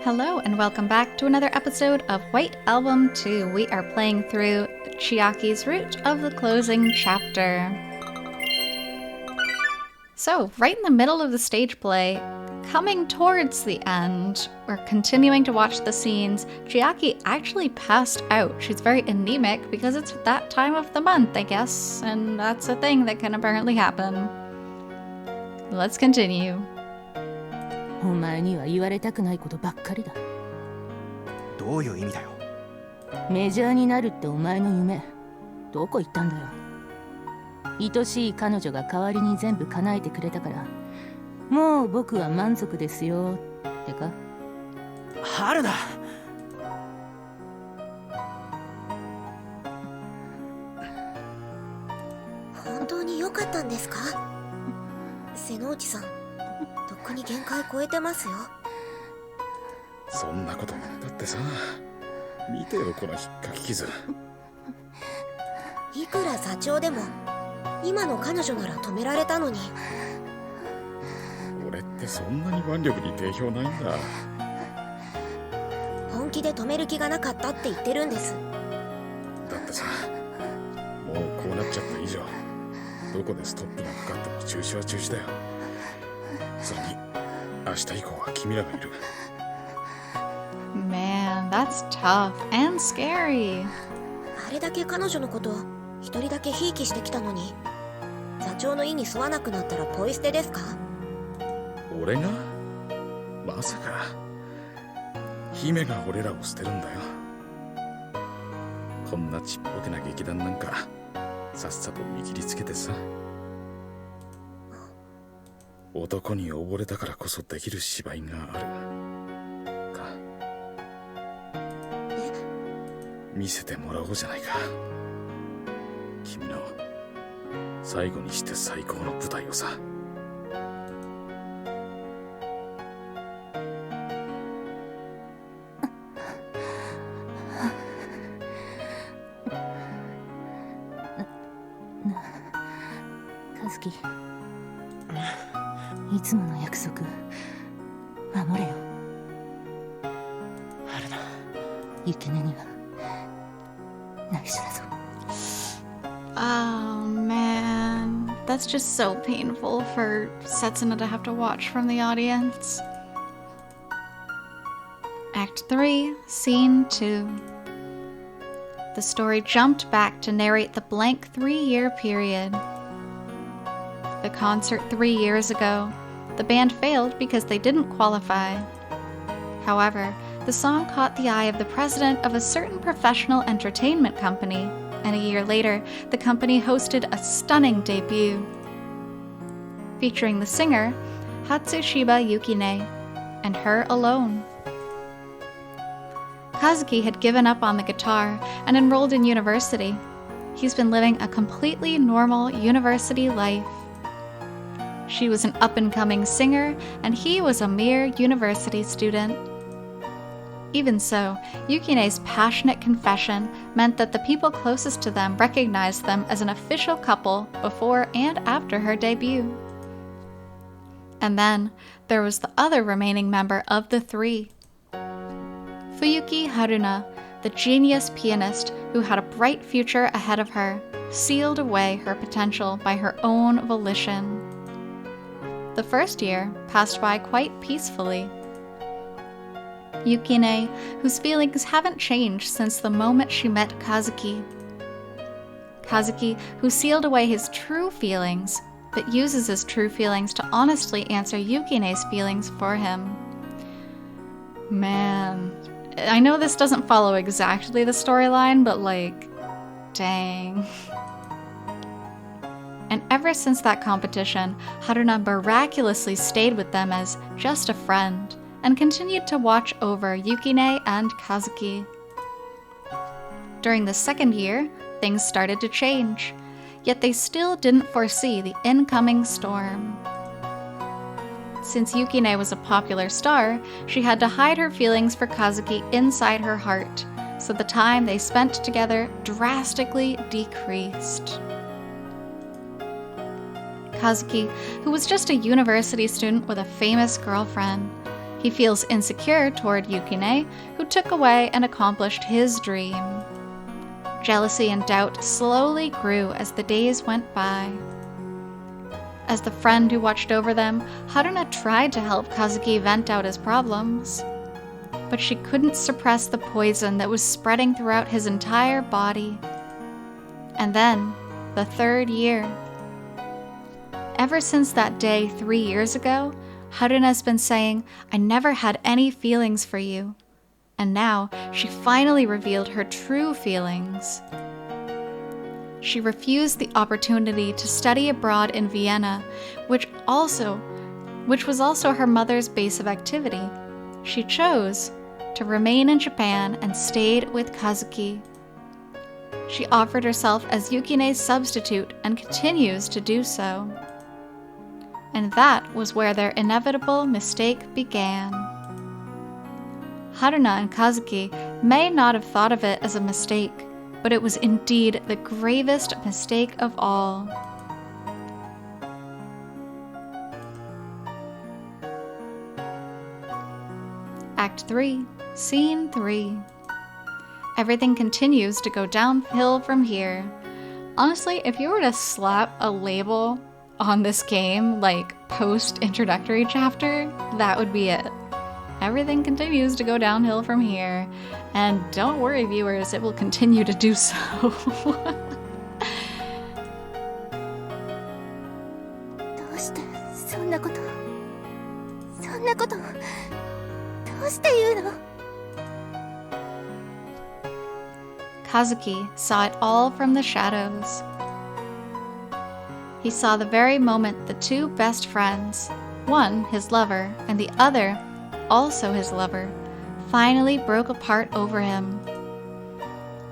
Hello and welcome back to another episode of White Album 2. We are playing through Chiaki's route of the closing chapter. So, right in the middle of the stage play, coming towards the end, we're continuing to watch the scenes. Chiaki actually passed out. She's very anemic because it's that time of the month, I guess, and that's a thing that can apparently happen. Let's continue. お前には言われたくないことばっかりだ。どういう意味だよ。メジャーになるってお前の夢、どこ行ったんだよ。愛しい彼女が代わりに全部叶えてくれたから、もう僕は満足ですよってか。春だ。本当に良かったんですか？瀬之内さん。とっくに限界超えてますよ。そんなことだってさ、見てよこの引っかき傷。いくら座長でも今の彼女なら止められたのに。俺ってそんなに腕力に定評ないんだ。本気で止める気がなかったって言ってるんです。だってさ、もうこうなっちゃった以上、どこでストップがかかっても中止は中止だよ。それに明日以降は君らがいる。 Man, that's tough and scary. あれだけ彼女のこと一人だけひいきしてきたのに、座長の意に沿わなくなったらポイ捨てですか？俺が？まさか姫が俺らを捨てるんだよ。こんなちっぽけな劇団なんかさっさと見切りつけてさ。男に溺れたからこそできる芝居があるか。見せてもらおうじゃないか。君の最後にして最高の舞台をさ。和樹、いつもの約束守れよ。春だ。ユキネには内緒だぞ。 Oh man, that's just so painful for Setsuna to have to watch from the audience. Act 3, Scene 2. The story jumped back to narrate the blank 3-year period. The concert 3 years ago, the band failed because they didn't qualify. However, the song caught the eye of the president of a certain professional entertainment company, and a year later, the company hosted a stunning debut. Featuring the singer, Hatsushiba Yukine, and her alone. Kazuki had given up on the guitar and enrolled in university. He's been living a completely normal university life. She was an up-and-coming singer, and he was a mere university student. Even so, Yukine's passionate confession meant that the people closest to them recognized them as an official couple before and after her debut. And then, there was the other remaining member of the three. Fuyuki Haruna, the genius pianist who had a bright future ahead of her, sealed away her potential by her own volition. The first year passed by quite peacefully. Yukine, whose feelings haven't changed since the moment she met Kazuki. Kazuki, who sealed away his true feelings, but uses his true feelings to honestly answer Yukine's feelings for him. Man, I know this doesn't follow exactly the storyline, but like, dang. And ever since that competition, Haruna miraculously stayed with them as just a friend, and continued to watch over Yukine and Kazuki. During the second year, things started to change, yet they still didn't foresee the incoming storm. Since Yukine was a popular star, she had to hide her feelings for Kazuki inside her heart, so the time they spent together drastically decreased. Kazuki, who was just a university student with a famous girlfriend, He feels insecure toward Yukine, who took away and accomplished his dream. Jealousy and doubt slowly grew as the days went by. As the friend who watched over them, Haruna tried to help Kazuki vent out his problems. But she couldn't suppress the poison that was spreading throughout his entire body. And then, the 3rd year. Ever since that day 3 years ago, Haruna's been saying, "I never had any feelings for you." And now, she finally revealed her true feelings. She refused the opportunity to study abroad in Vienna, which was also her mother's base of activity. She chose to remain in Japan and stayed with Kazuki. She offered herself as Yukine's substitute and continues to do so. And that was where their inevitable mistake began. Haruna and Kazuki may not have thought of it as a mistake, but it was indeed the gravest mistake of all. Act 3, Scene 3. Everything continues to go downhill from here. Honestly, if you were to slap a label on this game, like post-introductory chapter, that would be it. Everything continues to go downhill from here. And don't worry, viewers, it will continue to do so. どうしてそんなことどうして言うの Kazuki saw it all from the shadows. He saw the very moment the two best friends, one his lover and the other also his lover, finally broke apart over him.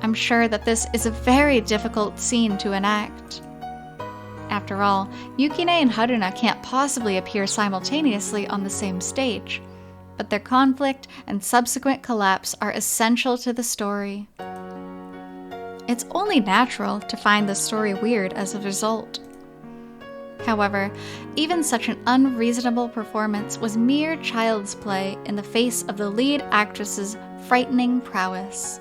I'm sure that this is a very difficult scene to enact. After all, Yukine and Haruna can't possibly appear simultaneously on the same stage, but their conflict and subsequent collapse are essential to the story. It's only natural to find the story weird as a result. However, even such an unreasonable performance was mere child's play in the face of the lead actress's frightening prowess.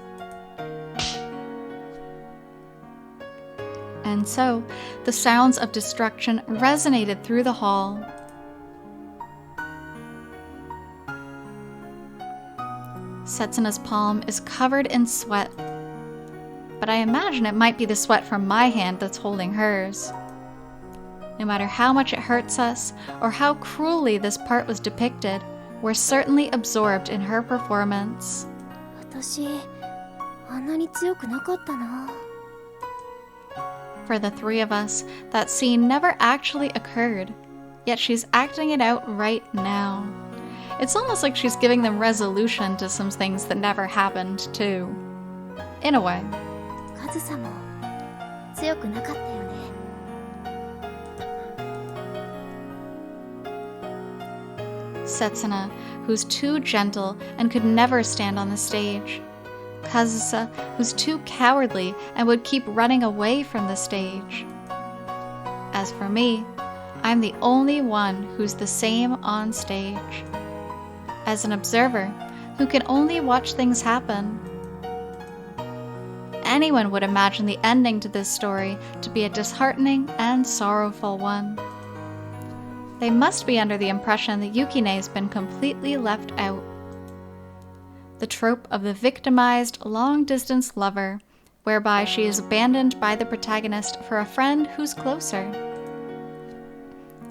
And so, the sounds of destruction resonated through the hall. Setsuna's palm is covered in sweat, but I imagine it might be the sweat from my hand that's holding hers. No matter how much it hurts us, or how cruelly this part was depicted, we're certainly absorbed in her performance. 私あんなに強くなかったな For the three of us, that scene never actually occurred, yet she's acting it out right now. It's almost like she's giving them resolution to some things that never happened, too. In a way. カズサも強くなかったよね Setsuna, who's too gentle and could never stand on the stage. Kazusa, who's too cowardly and would keep running away from the stage. As for me, I'm the only one who's the same on stage. As an observer, who can only watch things happen. Anyone would imagine the ending to this story to be a disheartening and sorrowful one. They must be under the impression that Yukine's been completely left out. The trope of the victimized long-distance lover, whereby she is abandoned by the protagonist for a friend who's closer.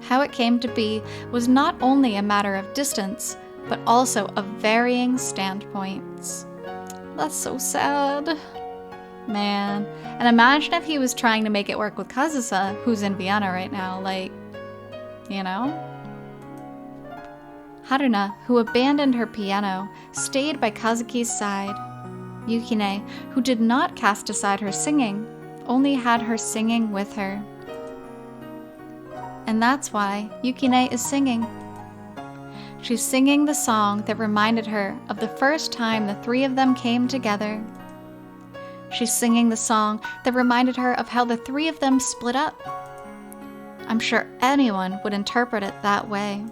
How it came to be was not only a matter of distance, but also of varying standpoints. That's so sad. Man. And imagine if he was trying to make it work with Kazusa, who's in Vienna right now, like, you know? Haruna, who abandoned her piano, stayed by Kazuki's side. Yukine, who did not cast aside her singing, only had her singing with her. And that's why Yukine is singing. She's singing the song that reminded her of the first time the three of them came together. She's singing the song that reminded her of how the three of them split up. I'm sure anyone would interpret it that way.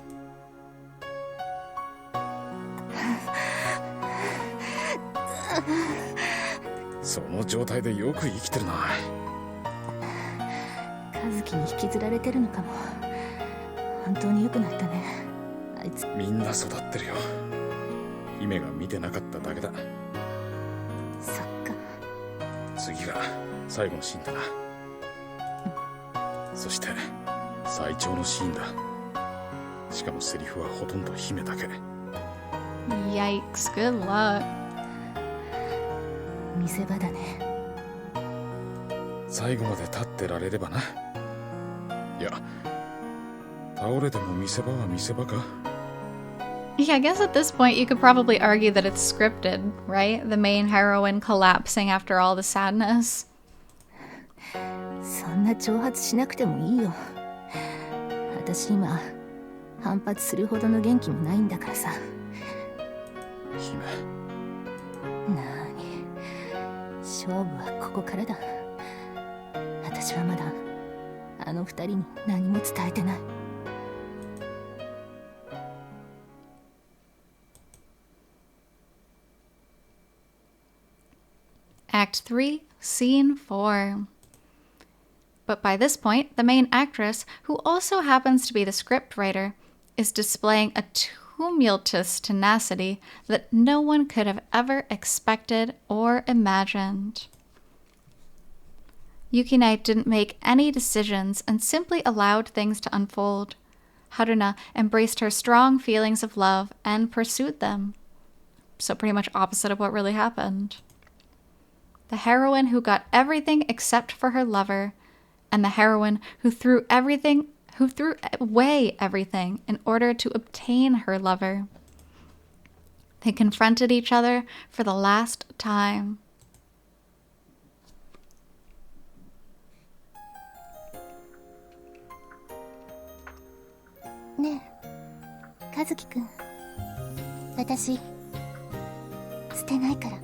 その状態でよく生きてるな。和樹に引きずられてるのかも。本当に良くなったね、あいつ。みんな育ってるよ。姫が見てなかっただけだ。そっか。次が最後のシーンだな。そして最長のシーンだ。しかもセリフはほとんど姫だけ。Yikes, good luck. 見せ場だね。最後まで立ってられればな。いや、倒れても見せ場は見せ場か。Yeah, I guess at this point you could probably argue that it's scripted, right? The main heroine collapsing after all the sadness. そんな挑発しなくてもいいよ。私今反発するほどの元気もないんだからさ。姫。なーに、勝負はここからだ。私はまだあの二人に何も伝えてない。Act 3, Scene 4. But by this point, the main actress, who also happens to be the scriptwriter, is displaying a tumultuous tenacity that no one could have ever expected or imagined. Yukine didn't make any decisions and simply allowed things to unfold. Haruna embraced her strong feelings of love and pursued them. So pretty much opposite of what really happened. The heroine who got everything except for her lover, and the heroine who threw away everything in order to obtain her lover. They confronted each other for the last time. Ne, Kazuki-kun. 私、捨てないから。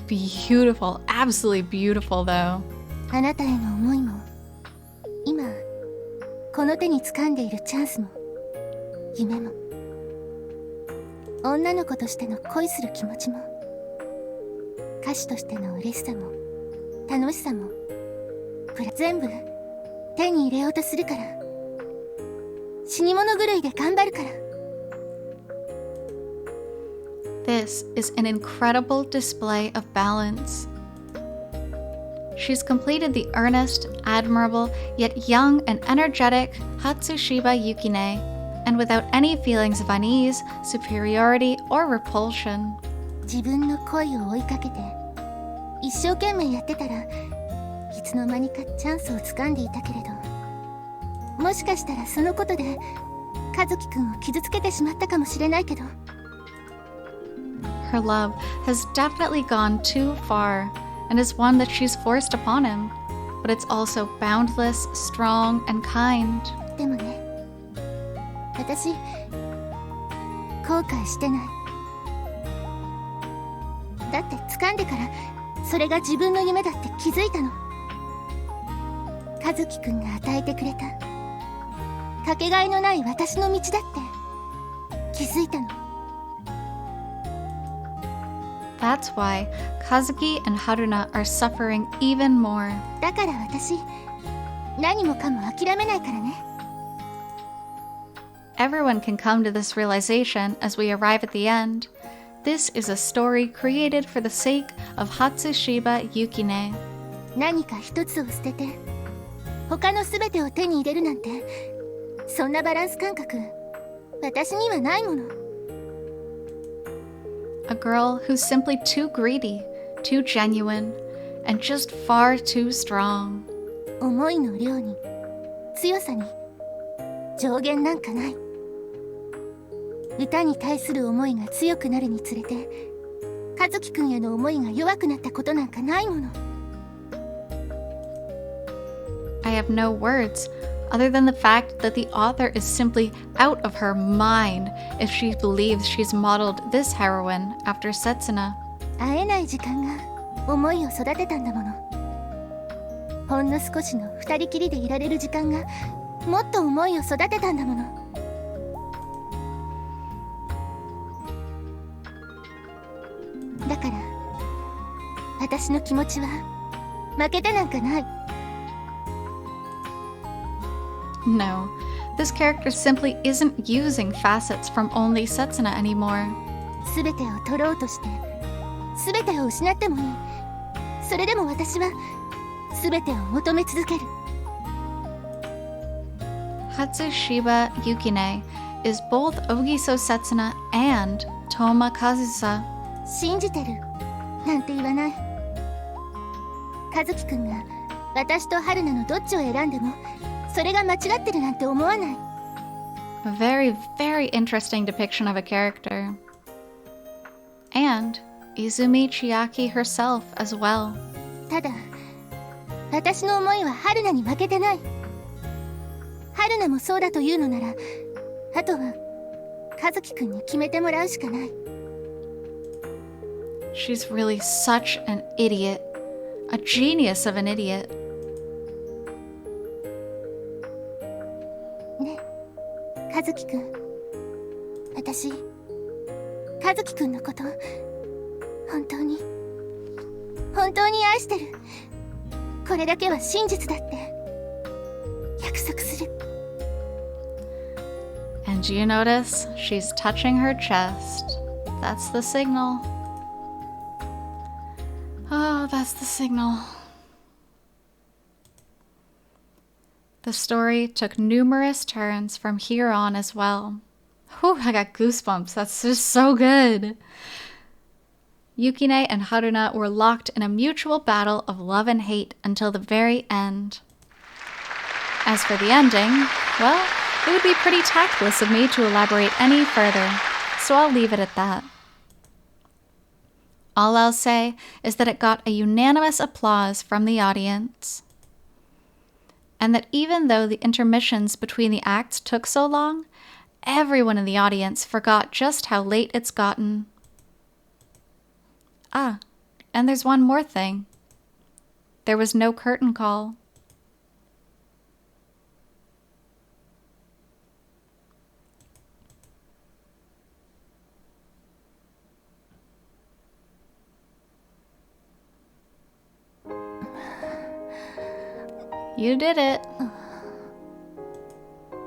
Beautiful, absolutely beautiful though. あなたへの思いも、今この手に掴んでいるチャンスも、夢も、女の子としての恋する気持ちも、歌手としての嬉しさも楽しさも、全部手に入れようとするから。死に物狂いで頑張るから。This is an incredible display of balance. She's completed the earnest, admirable, yet young and energetic Hatsushiba Yukine, and without any feelings of unease, superiority, or repulsion. 自分の恋を追いかけて一生懸命やってたら、いつの間にかチャンスを掴んでいたけれど、もしかしたらそのことで和樹くんを傷つけてしまったかもしれないけど。Her love has definitely gone too far, and is one that she's forced upon him, but it's also boundless, strong, and kind. でもね、私後悔してない。だって掴んでからそれが自分の夢だって気づいたの。和樹くんが与えてくれたかけがえのない私の道だって気づいたの。That's why Kazuki and Haruna are suffering even more. だから私、何もかも諦めないからね。Everyone can come to this realization as we arrive at the end. This is a story created for the sake of Hatsushiba Yukine. 何か一つを捨てて他の全てを手に入れるなんて、そんなバランス感覚私にはないもの。A girl who's simply too greedy, too genuine, and just far too strong. 思いの量に強さに上限なんかない。歌に対する思いが強くなるにつれて、和樹くんへの思いが弱くなったことなんかないもの。I have no words other than the fact that the author is simply out of her mind if she believes she's modeled this heroine after Setsuna. 会えない時間が思いを育てたんだもの。ほんの少しの二人きりでいられる時間がもっと思いを育てたんだもの。だから私の気持ちは負けてなんかない。 No, this character simply isn't using facets from only Setsuna anymore. 全てを取ろうとして全てを失ってもいい。それでも私は全てを求め続ける。 Hatsushiba Yukine is both Ogiso Setsuna and Toma Kazusa. 信じてるなんて言わない。和樹くんが私と春菜のどっちを選んでもそれが間違ってるなんて思わない。 A very, very interesting depiction of a character. And Izumi Chiaki herself as well. ただ私の思いは春菜に負けてない。春菜もそうだというのなら、あとは和樹くんに決めてもらうしかない。 She's really such an idiot. A genius of an idiot. ねえ、和樹くん。私、和樹くんのこと本当に愛してる。これだけは真実だって約束する。 And you notice she's touching her chest. That's the signal. Oh, that's the signal. The story took numerous turns from here on as well. Whew, I got goosebumps. That's just so good. Yukine and Haruna were locked in a mutual battle of love and hate until the very end. As for the ending, well, it would be pretty tactless of me to elaborate any further, so I'll leave it at that. All I'll say is that it got a unanimous applause from the audience, and that even though the intermissions between the acts took so long, everyone in the audience forgot just how late it's gotten. Ah, and there's one more thing. There was no curtain call. You did it.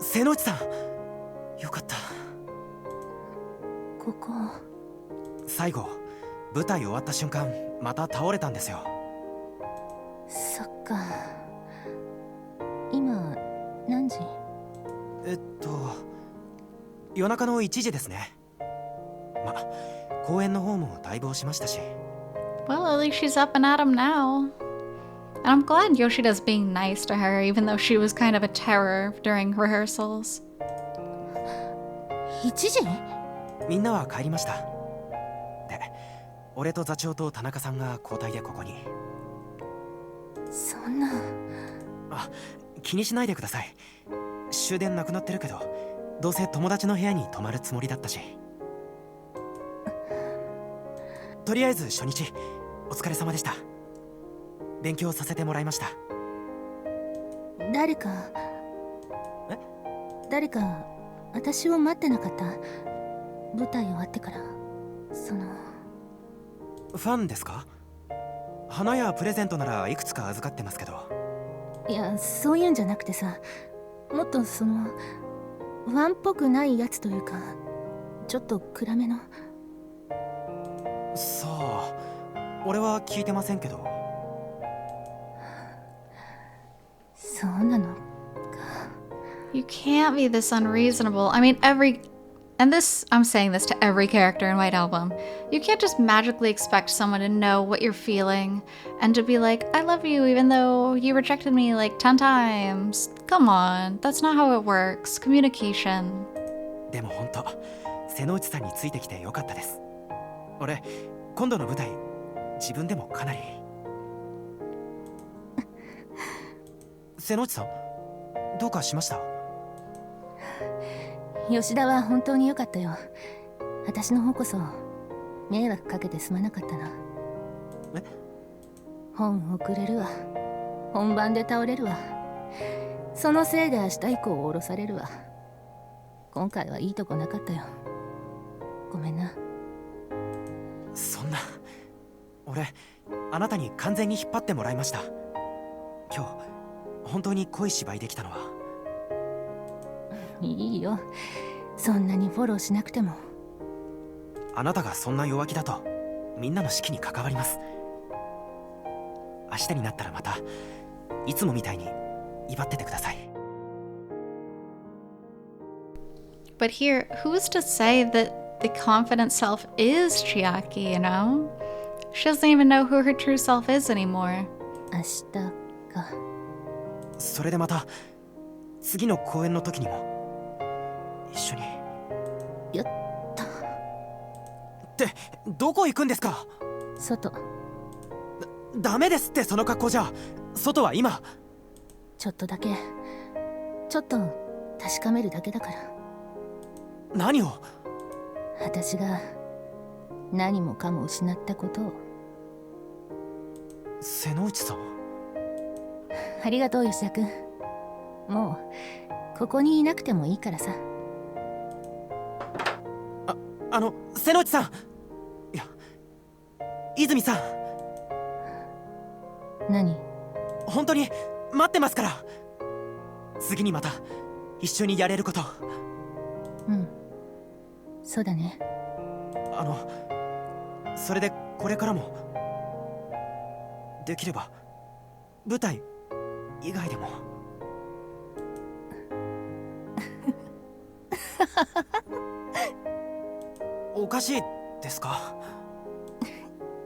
瀬野内さん、よかった。ここ最後舞台終わった瞬間また倒れたんですよ。そっか。今何時？夜中の1時ですね。ま、公演の方もだいぶ押しましたし。 Well, at least she's up and at 'em now. And I'm glad Yoshida's being nice to her, even though she was kind of a terror during rehearsals. 1時？みんなは帰りました。で、俺と座長と田中さんが交代でここに。そんな。あ、気にしないでください。終電なくなってるけど、どうせ友達の部屋に泊まるつもりだったし。とりあえず初日お疲れ様でした。勉強させてもらいました。誰か私を待ってなかった？舞台終わってから。ファンですか？花やプレゼントならいくつか預かってますけど。いや、そういうんじゃなくてさ、もっとファンっぽくないやつというか、ちょっと暗めの。さあ、俺は聞いてませんけど。そうなのか。 You can't be this unreasonable. I mean, I'm saying this to every character in White Album. You can't just magically expect someone to know what you're feeling and to be like, I love you even though you rejected me like 10 times. Come on, that's not how it works. Communication. でも本当、瀬野内さんについてきてよかったです。俺、今度の舞台、自分でもかなり。瀬野内さん、どうかしました？吉田は本当に良かったよ。私の方こそ迷惑かけてすまなかったな。え？本遅れるわ。本番で倒れるわ。そのせいで明日以降降ろされるわ。今回はいいとこなかったよ。ごめんな。そんな、俺あなたに完全に引っ張ってもらいました。今日本当に濃い芝居できたのは。いいよ、そんなにフォローしなくても。あなたがそんな弱気だとみんなの士気に関わります。明日になったらまたいつもみたいに威張っててください。 But here, who's to say that the confident self is Chiaki, you know? She doesn't even know who her true self is anymore. 明日か。それでまた次の公演の時にも一緒に。やったってどこ行くんですか？外。ダメですって、その格好じゃ。外は今。ちょっとだけ、ちょっと確かめるだけだから。何を？私が何もかも失ったことを。瀬之内さん。ありがとう吉田君。もうここにいなくてもいいからさ。瀬之内さん、いや泉さん。何？本当に待ってますから。次にまた一緒にやれること。うん、そうだね。それでこれからもできれば舞台以外でも。おかしいですか？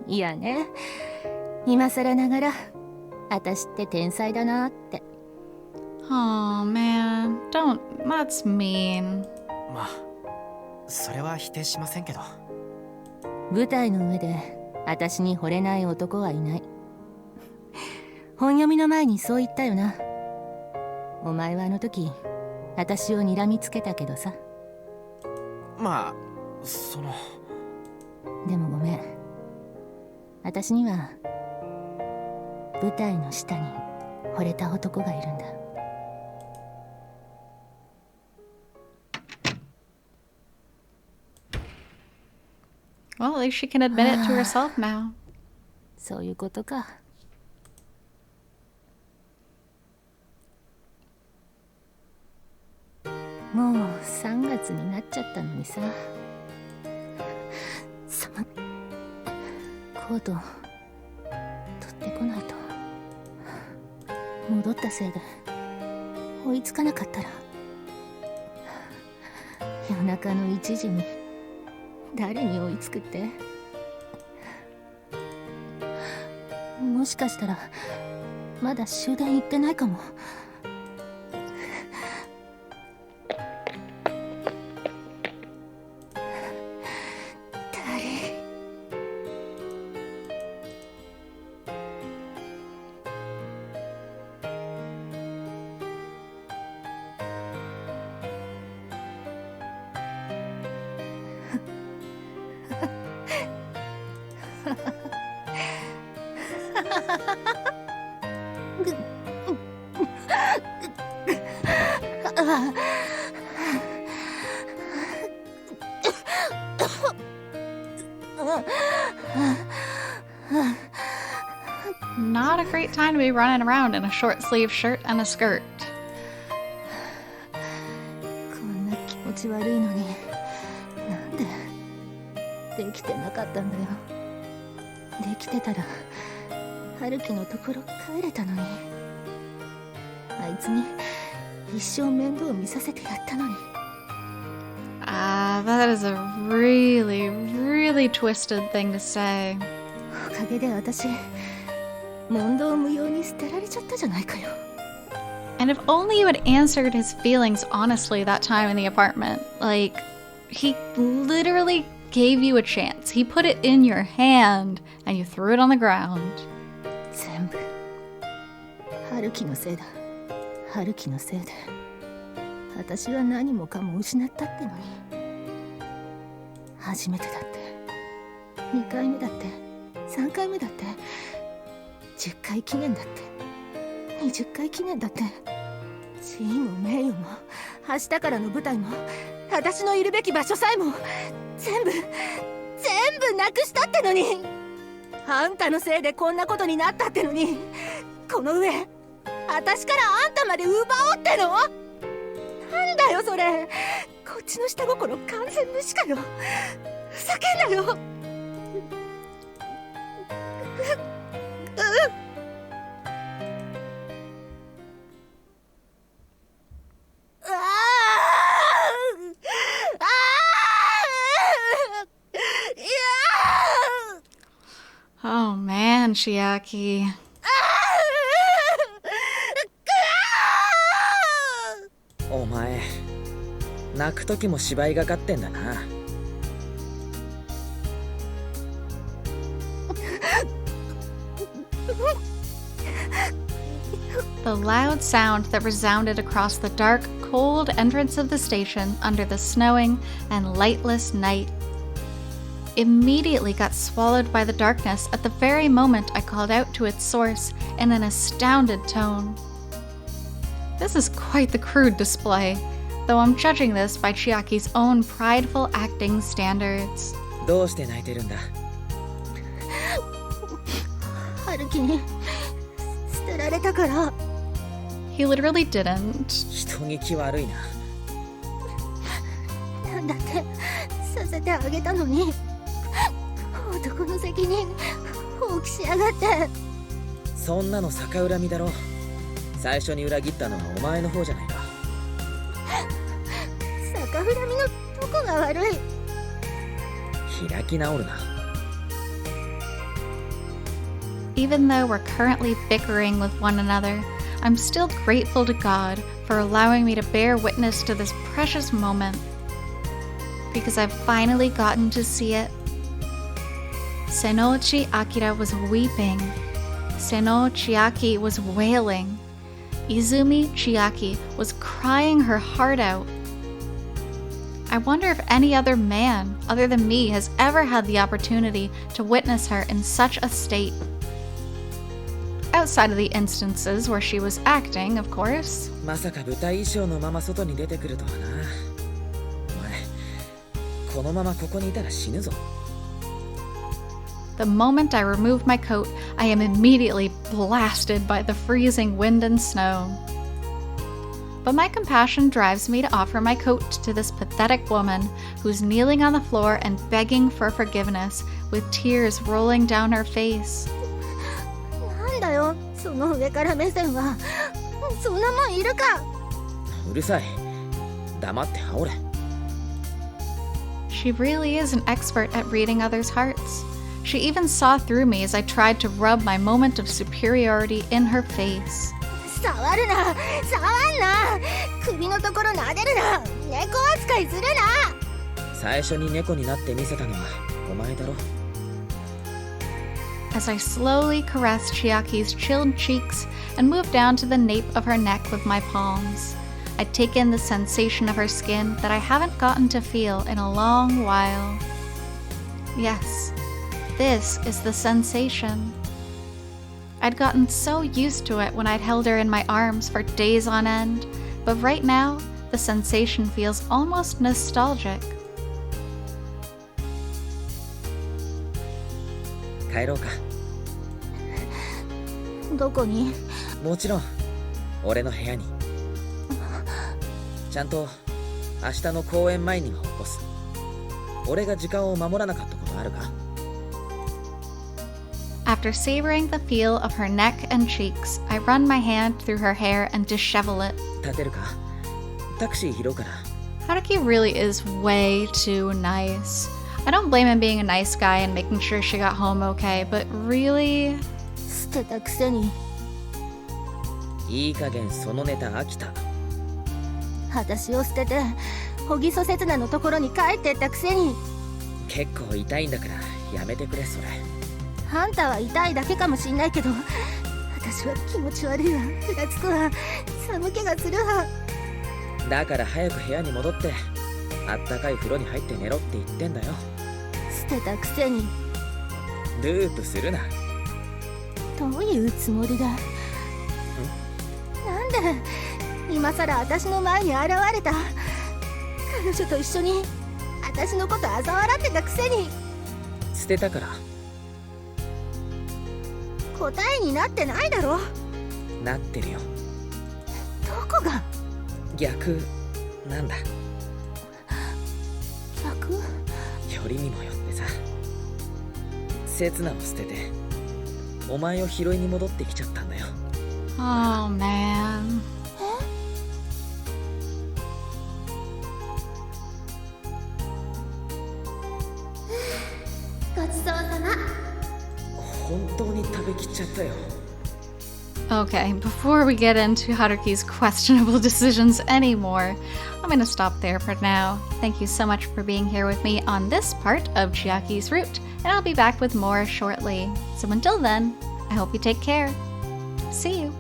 いやね、今更ながら私って天才だなって。Oh man, that's mean. まあそれは否定しませんけど。舞台の上で私に惚れない男はいない。本読みの前にそう言ったよな。お前はあの時私を睨みつけたけどさ。まあでもごめん、私には舞台の下に惚れた男がいるんだ。Well, at least she can admit it to herself now. そういうことか。もう3月になっちゃったのにさ。コート取ってこないと。戻ったせいで追いつかなかったら、夜中の1時に誰に追いつくって。もしかしたらまだ終電行ってないかも。Not a great time to be running around in a short sleeve shirt and a skirt. こんな気持ち悪いのになんでできてなかったんだよ。できてたら春樹のところ帰れたのに。あいつに一生面倒見させてやったのに。That is a really, really twisted thing to say. おかげで私問答無用に捨てられちゃったじゃないかよ。And if only you had answered his feelings honestly that time in the apartment. Like, he literally gave you a chance. He put it in your hand and you threw it on the ground. 全部春樹のせいだ。春樹のせいで私は何もかも失ったってのに。初めてだって2回目だって3回目だって10回記念だって20回記念だって、地位も名誉も明日からの舞台も私のいるべき場所さえも全部なくしたってのに。あんたのせいでこんなことになったってのに、この上私からあんたまで奪おうっての？なんだよそれ。こっちの下心完全無視かよ。ふざけんなよ。Oh man, Chiaki. お前泣く時も芝居がかってんだな。The loud sound that resounded across the dark, cold entrance of the station under the snowing and lightless night immediately got swallowed by the darkness at the very moment I called out to its source in an astounded tone. This is quite the crude display, though I'm judging this by Chiaki's own prideful acting standards. どうして泣いてるんだ？春樹に捨てられたから。He literally didn't. 人聞き悪いな。なんだってさせてあげたのに、男の責任放棄しやがって。そんなの逆恨みだろ。最初に裏切ったのはお前の方じゃないか。逆恨みのどこが悪い？開き直るな。Even though we're currently bickering with one another, I'm still grateful to God for allowing me to bear witness to this precious moment, because I've finally gotten to see it. Senouchi Akira was weeping. Seno Chiaki was wailing. Izumi Chiaki was crying her heart out. I wonder if any other man other than me has ever had the opportunity to witness her in such a state. Outside of the instances where she was acting, of course. まさか舞台衣装のまま外に出てくるとはな。お前、このままここにいたら死ぬぞ。The moment I remove my coat, I am immediately blasted by the freezing wind and snow. But my compassion drives me to offer my coat to this pathetic woman who's kneeling on the floor and begging for forgiveness with tears rolling down her face. なんだよその上から目線は。そんなもんいるか。うるさい。黙って羽織れ。She really is an expert at reading others' hearts. She even saw through me as I tried to rub my moment of superiority in her face. 触るな、触んな。首のところ撫でるな。猫扱いするな。最初に猫になって見せたのはお前だろ。As I slowly caressed Chiaki's chilled cheeks and moved down to the nape of her neck with my palms, I'd take in the sensation of her skin that I haven't gotten to feel in a long while. Yes, this is the sensation. I'd gotten so used to it when I'd held her in my arms for days on end, but right now, the sensation feels almost nostalgic. 帰ろうか。どこに？もちろん俺の部屋に。ちゃんと明日の公演前には起こす。俺が時間を守らなかったことあるか？ After savoring the feel of her neck and cheeks, I run my hand through her hair and dishevel it. 立てるか？タクシー拾うから。Haruki really is way too nice. I don't blame him being a nice guy and making sure she got home okay, but really? 捨てたくせに。いい加減そのネタ飽きた。私を捨てて小木曽刹那のところに帰ってったくせに。結構痛いんだからやめてくれそれ。あんたは痛いだけかもしんないけど、私は気持ち悪いわ、ふらつくわ、寒気がするわ。だから早く部屋に戻ってあったかい風呂に入って寝ろって言ってんだよ。捨てたくせに。ループするな。どういうつもりだ？なんで今さら私の前に現れた？彼女と一緒に私のこと嘲笑ってたくせに。捨てたから。答えになってないだろ。なってるよ。どこが逆なんだ。逆？よりにもよってさ、刹那を捨ててお前を拾いに戻ってきちゃったんだよ。 Oh man. ごちそうさま。本当に食べきっちゃったよ。 Okay, before we get into Haruki's questionable decisions anymore, I'm gonna stop there for now. Thank you so much for being here with me on this part of Chiaki's route, and I'll be back with more shortly. So until then, I hope you take care. See you!